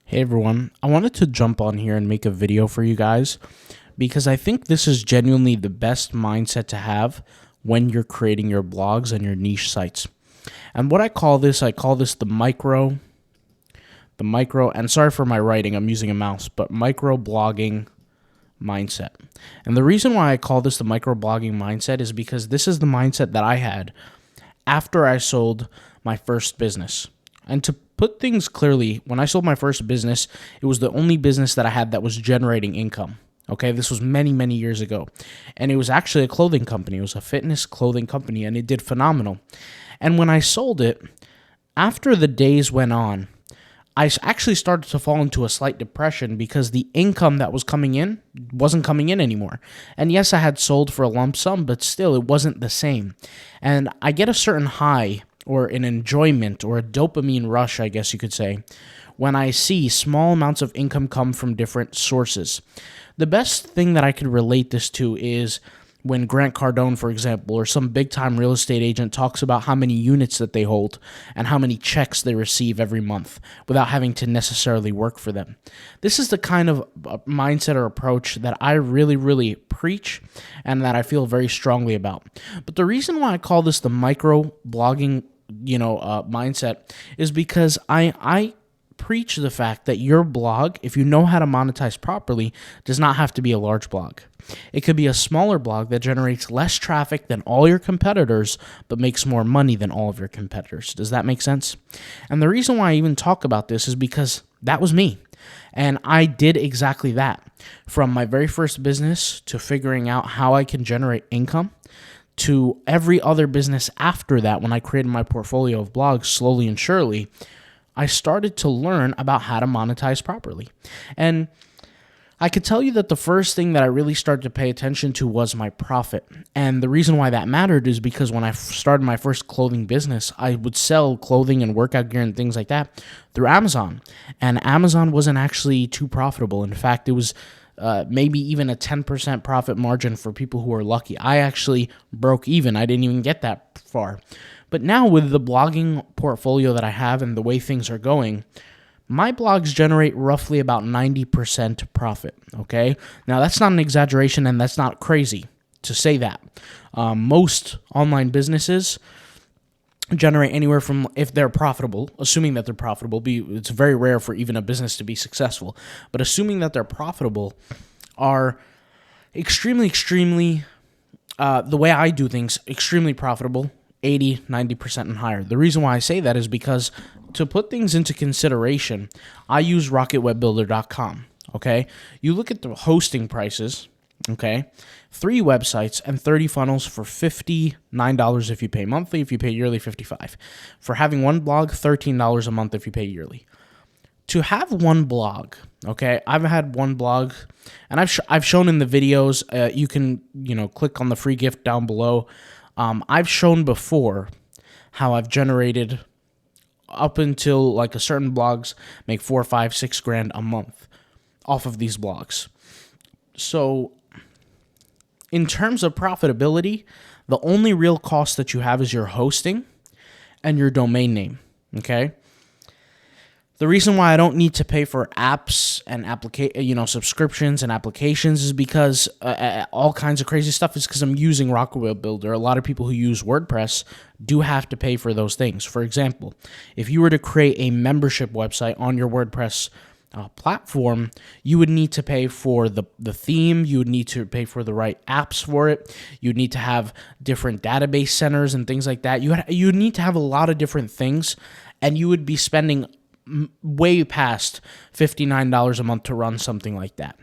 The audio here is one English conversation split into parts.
Hey everyone, I wanted to jump on here and make a video for you guys because I think this is genuinely the best mindset to have when you're creating your blogs and your niche sites. And what I call this and sorry for my writing, I'm using a mouse, but micro blogging mindset. And the reason why I call this the micro blogging mindset is because this is the mindset that I had after I sold my first business. And to put things clearly, when I sold my first business, it was the only business that I had that was generating income. Okay, this was many, many years ago. And it was actually a clothing company. It was a fitness clothing company, and it did phenomenal. And when I sold it, after the days went on, I actually started to fall into a slight depression because the income that was coming in wasn't coming in anymore. And yes, I had sold for a lump sum, but still, it wasn't the same. And I get a certain high or an enjoyment or a dopamine rush, I guess you could say, when I see small amounts of income come from different sources. The best thing that I could relate this to is when Grant Cardone, for example, or some big-time real estate agent talks about how many units that they hold and how many checks they receive every month without having to necessarily work for them. This is the kind of mindset or approach that I really, really preach and that I feel very strongly about. But the reason why I call this the micro blogging mindset is because I preach the fact that your blog, if you know how to monetize properly, does not have to be a large blog. It could be a smaller blog that generates less traffic than all your competitors, but makes more money than all of your competitors. Does that make sense? And the reason why I even talk about this is because that was me. And I did exactly that. From my very first business to figuring out how I can generate income, to every other business after that, when I created my portfolio of blogs slowly and surely, I started to learn about how to monetize properly. And I could tell you that the first thing that I really started to pay attention to was my profit. And the reason why that mattered is because when I started my first clothing business, I would sell clothing and workout gear and things like that through Amazon. And Amazon wasn't actually too profitable. In fact, it was maybe even a 10% profit margin for people who are lucky. I actually broke even. I didn't even get that far. But now with the blogging portfolio that I have and the way things are going, my blogs generate roughly about 90% profit, okay? Now, that's not an exaggeration, and that's not crazy to say that. Most online businesses generate anywhere from, if they're profitable, assuming that they're profitable, it's very rare for even a business to be successful, but assuming that they're profitable, are extremely, the way I do things, extremely profitable, 80, 90% and higher. The reason why I say that is because to put things into consideration, I use RocketWebBuilder.com, okay? You look at the hosting prices, okay? 3 websites and 30 funnels for $59 if you pay monthly. If you pay yearly, $55. For having one blog, $13 a month if you pay yearly. To have one blog, okay, I've had one blog, and I've shown in the videos, you can, click on the free gift down below. I've shown before how I've generated up until like a certain blogs make 4, 5, 6 grand a month off of these blogs. So in terms of profitability, the only real cost that you have is your hosting and your domain name, okay? The reason why I don't need to pay for apps and subscriptions and applications is because all kinds of crazy stuff is because I'm using Rocket Web Builder. A lot of people who use WordPress do have to pay for those things. For example, if you were to create a membership website on your WordPress platform, you would need to pay for the theme. You would need to pay for the right apps for it. You'd need to have different database centers and things like that. You would need to have a lot of different things, and you would be spending way past $59 a month to run something like that.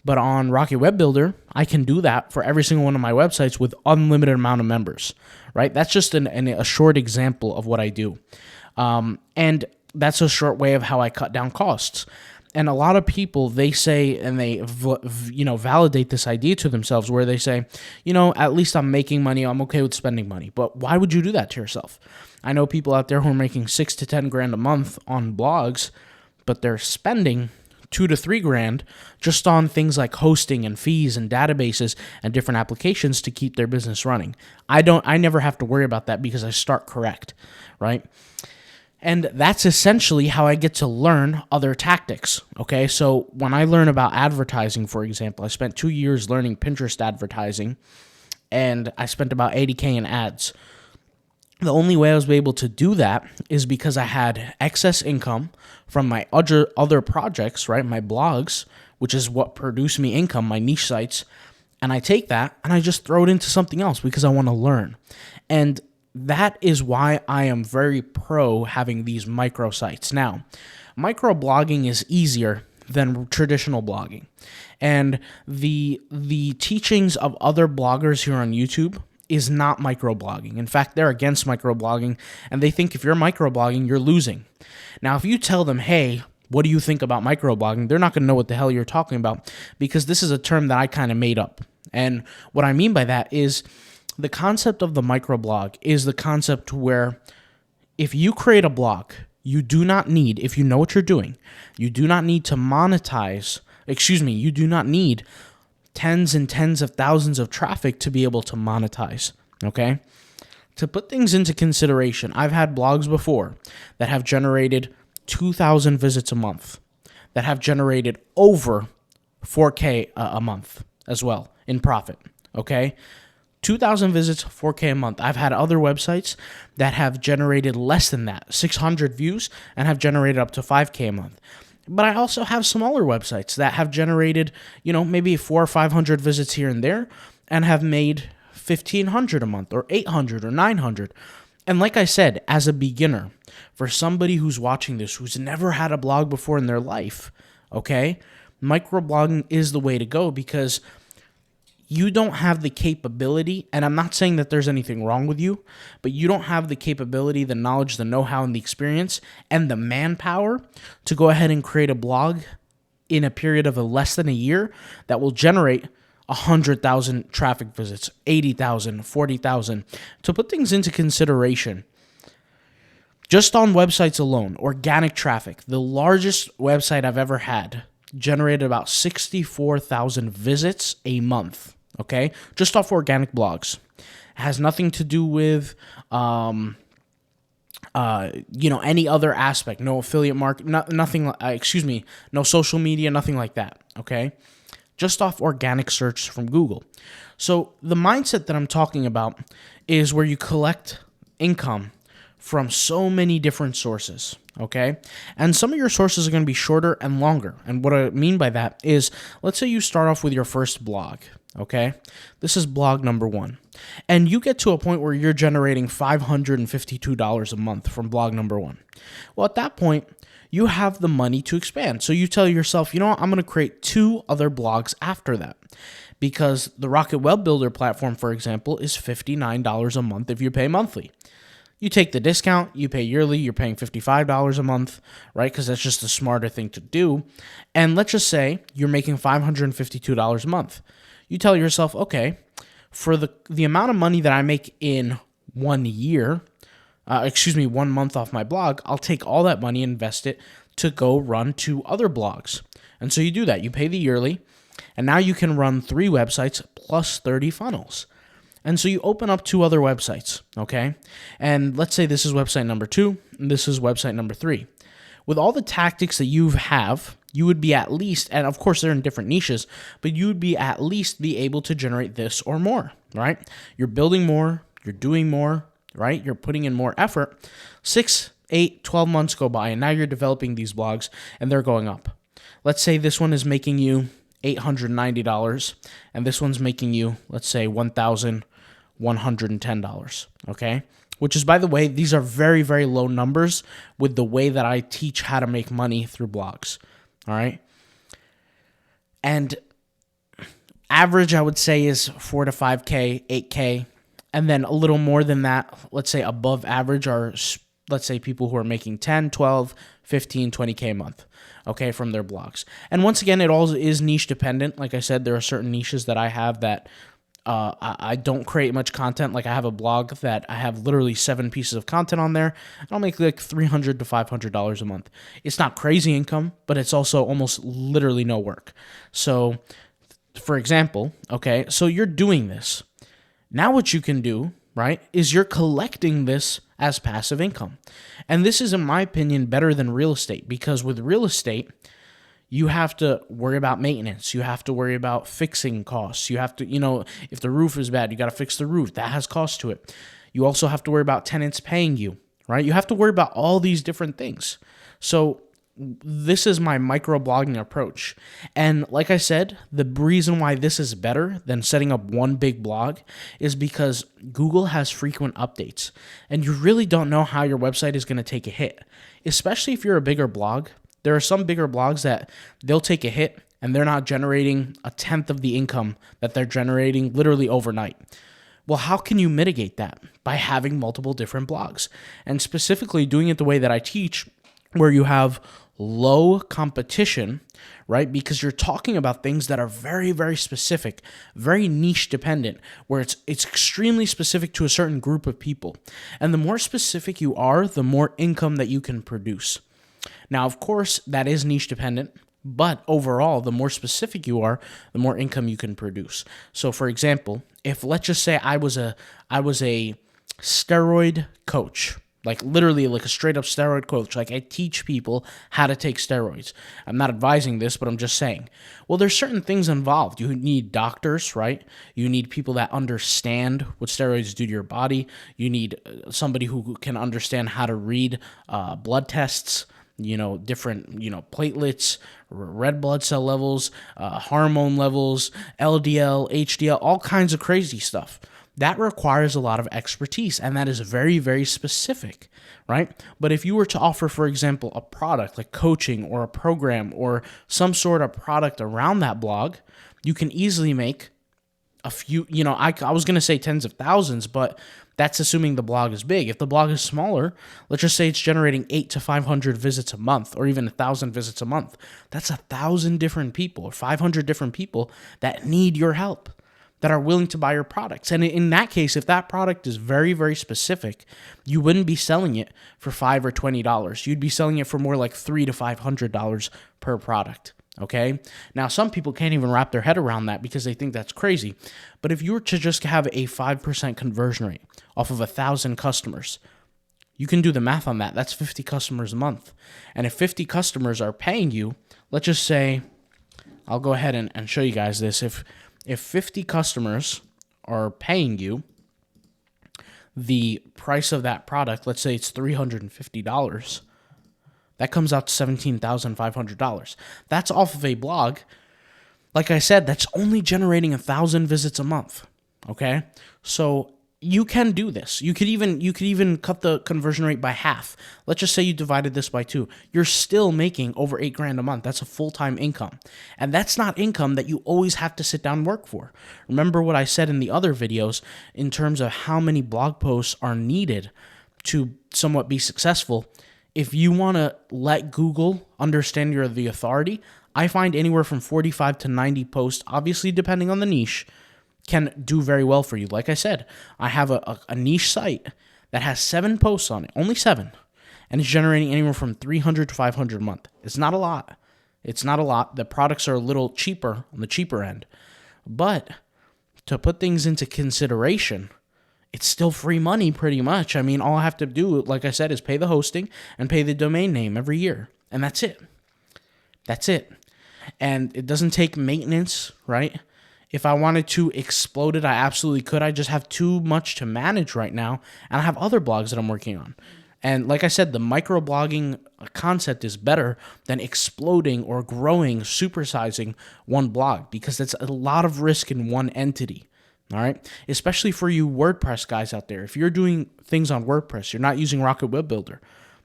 But on Rocket Web Builder, I can do that for every single one of my websites with unlimited amount of members, right? That's just a short example of what I do. And that's a short way of how I cut down costs. And a lot of people, they say, and they validate this idea to themselves where they say, at least I'm making money. I'm okay with spending money. But why would you do that to yourself? I know people out there who are making 6 to 10 grand a month on blogs, but they're spending 2 to 3 grand just on things like hosting and fees and databases and different applications to keep their business running. I never have to worry about that because I start correct, right? And that's essentially how I get to learn other tactics. Okay, so when I learn about advertising, for example, I spent 2 years learning Pinterest advertising, and I spent about 80K in ads. The only way I was able to do that is because I had excess income from my other projects, right? My blogs, which is what produce me income, my niche sites. And I take that and I just throw it into something else because I want to learn. And that is why I am very pro having these micro sites. Now, micro blogging is easier than traditional blogging. And the teachings of other bloggers here on YouTube is not microblogging. In fact, they're against microblogging, and they think if you're microblogging, you're losing. Now, if you tell them, hey, what do you think about microblogging? They're not going to know what the hell you're talking about, because this is a term that I kind of made up. And what I mean by that is the concept of the microblog is the concept where if you create a blog, you do not need, if you know what you're doing, you do not need to monetize, you do not need tens and tens of thousands of traffic to be able to monetize, okay? To put things into consideration, I've had blogs before that have generated 2,000 visits a month, that have generated over 4K a month as well in profit, okay? 2,000 visits, 4K a month. I've had other websites that have generated less than that, 600 views, and have generated up to 5K a month. But I also have smaller websites that have generated, maybe 400 or 500 visits here and there and have made 1,500 a month or 800 or 900. And like I said, as a beginner, for somebody who's watching this, who's never had a blog before in their life, okay, microblogging is the way to go because you don't have the capability, and I'm not saying that there's anything wrong with you, but you don't have the capability, the knowledge, the know-how, and the experience, and the manpower to go ahead and create a blog in a period of less than a year that will generate 100,000 traffic visits, 80,000, 40,000. To put things into consideration, just on websites alone, organic traffic, the largest website I've ever had generated about 64,000 visits a month. Okay, just off organic blogs. It has nothing to do with, any other aspect. No affiliate market, nothing. No social media, nothing like that. Okay, just off organic search from Google. So the mindset that I'm talking about is where you collect income from so many different sources. Okay, and some of your sources are going to be shorter and longer. And what I mean by that is, let's say you start off with your first blog. Okay, this is blog number 1, and you get to a point where you're generating $552 a month from blog number 1. Well, at that point, you have the money to expand. So you tell yourself, I'm going to create 2 other blogs after that, because the Rocket Web Builder platform, for example, is $59 a month if you pay monthly. You take the discount, you pay yearly, you're paying $55 a month, right? Because that's just the smarter thing to do. And let's just say you're making $552 a month. You tell yourself, okay, for the amount of money that I make in 1 year, 1 month off my blog, I'll take all that money and invest it to go run 2 other blogs. And so you do that. You pay the yearly, and now you can run 3 websites plus 30 funnels. And so you open up 2 other websites, okay? And let's say this is website number 2, and this is website number 3. With all the tactics that you have, you would be at least, and of course they're in different niches, but you would be at least be able to generate this or more, right? You're building more, you're doing more, right? You're putting in more effort. 6, 8, 12 months go by, and now you're developing these blogs, and they're going up. Let's say this one is making you $890, and this one's making you, let's say, $1,110, okay? Which is, by the way, these are very, very low numbers with the way that I teach how to make money through blogs, all right? And average, I would say, is 4 to 5K, 8K, and then a little more than that, let's say above average are, let's say, people who are making 10, 12, 15, 20K a month, okay, from their blogs. And once again, it all is niche dependent. Like I said, there are certain niches that I have that I don't create much content. Like I have a blog that I have literally 7 pieces of content on there, and I'll make like $300 to $500 a month. It's not crazy income, but it's also almost literally no work. So, for example, okay, so you're doing this. Now what you can do, right, is you're collecting this as passive income. And this is, in my opinion, better than real estate, because with real estate, you have to worry about maintenance. You have to worry about fixing costs. You have to, if the roof is bad, you got to fix the roof. That has cost to it. You also have to worry about tenants paying you, right? You have to worry about all these different things. So this is my microblogging approach. And like I said, the reason why this is better than setting up one big blog is because Google has frequent updates, and you really don't know how your website is going to take a hit, especially if you're a bigger blog. There are some bigger blogs that they'll take a hit and they're not generating a tenth of the income that they're generating literally overnight. Well, how can you mitigate that? By having multiple different blogs, and specifically doing it the way that I teach, where you have low competition, right? Because you're talking about things that are very, very specific, very niche dependent, where it's extremely specific to a certain group of people. And the more specific you are, the more income that you can produce. Now, of course, that is niche dependent, but overall, the more specific you are, the more income you can produce. So, for example, if let's just say I was a steroid coach, like literally like a straight up steroid coach, like I teach people how to take steroids. I'm not advising this, but I'm just saying. Well, there's certain things involved. You need doctors, right? You need people that understand what steroids do to your body. You need somebody who can understand how to read blood tests, different, platelets, red blood cell levels, hormone levels, LDL, HDL, all kinds of crazy stuff. That requires a lot of expertise, and that is very, very specific, right? But if you were to offer, for example, a product like coaching or a program or some sort of product around that blog, you can easily make a few, I was going to say tens of thousands, but that's assuming the blog is big. If the blog is smaller, let's just say it's generating 800 to 500 visits a month, or even 1,000 visits a month. That's 1,000 different people or 500 different people that need your help, that are willing to buy your products. And in that case, if that product is very, very specific, you wouldn't be selling it for $5 or $20. You'd be selling it for more like $300 to $500 per product. Okay. Now, some people can't even wrap their head around that because they think that's crazy. But if you were to just have a 5% conversion rate off of 1,000 customers, you can do the math on that. That's 50 customers a month. And if 50 customers are paying you, let's just say, I'll go ahead and show you guys this. If 50 customers are paying you the price of that product, let's say it's $350, that comes out to $17,500. That's off of a blog, like I said, that's only generating 1,000 visits a month. Okay, so you can do this. You could even cut the conversion rate by half. Let's just say you divided this by 2. You're still making over $8,000 a month. That's a full-time income, and that's not income that you always have to sit down and work for. Remember what I said in the other videos in terms of how many blog posts are needed to somewhat be successful. If you want to let Google understand you're the authority, I find anywhere from 45 to 90 posts, obviously depending on the niche, can do very well for you. Like I said, I have a niche site that has 7 posts on it, only 7, and it's generating anywhere from 300 to 500 a month. It's not a lot. It's not a lot. The products are a little cheaper, on the cheaper end. But to put things into consideration, it's still free money pretty much. I mean, all I have to do, like I said, is pay the hosting and pay the domain name every year. And that's it. That's it. And it doesn't take maintenance, right? If I wanted to explode it, I absolutely could. I just have too much to manage right now. And I have other blogs that I'm working on. And like I said, the microblogging concept is better than exploding or growing, supersizing one blog, because that's a lot of risk in one entity. All right, especially for you WordPress guys out there. If you're doing things on WordPress, you're not using Rocket Web Builder,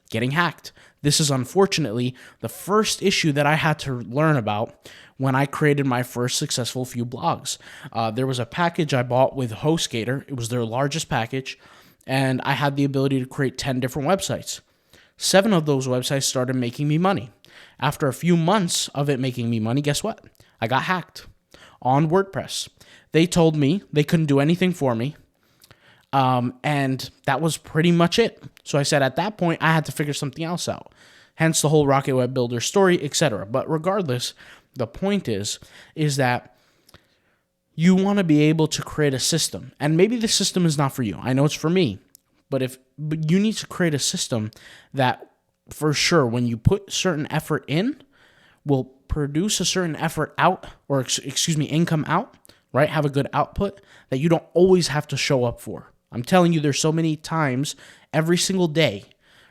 getting hacked. This is unfortunately the first issue that I had to learn about when I created my first successful few blogs. There was a package I bought with HostGator. It was their largest package, and I had the ability to create 10 different websites. 7 of those websites started making me money. After a few months of it making me money, guess what? I got hacked on WordPress. They told me they couldn't do anything for me, and that was pretty much it. So I said at that point, I had to figure something else out, hence the whole Rocket Web Builder story, etc. But regardless, the point is that you want to be able to create a system, and maybe the system is not for you. I know it's for me, But you need to create a system that for sure when you put certain effort in will produce a certain effort out, or income out, right? Have a good output that you don't always have to show up for. I'm telling you, there's so many times every single day,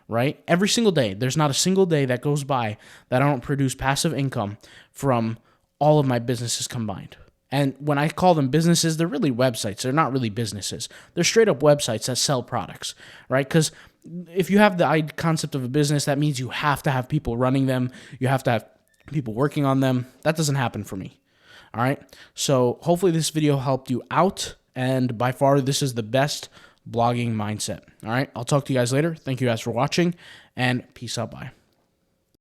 right? Every single day. There's not a single day that goes by that I don't produce passive income from all of my businesses combined. And when I call them businesses, they're really websites. They're not really businesses. They're straight up websites that sell products, right? Because if you have the concept of a business, that means you have to have people running them. You have to have people working on them. That doesn't happen for me. All right. So hopefully this video helped you out. And by far, this is the best blogging mindset. All right. I'll talk to you guys later. Thank you guys for watching, and peace out. Bye.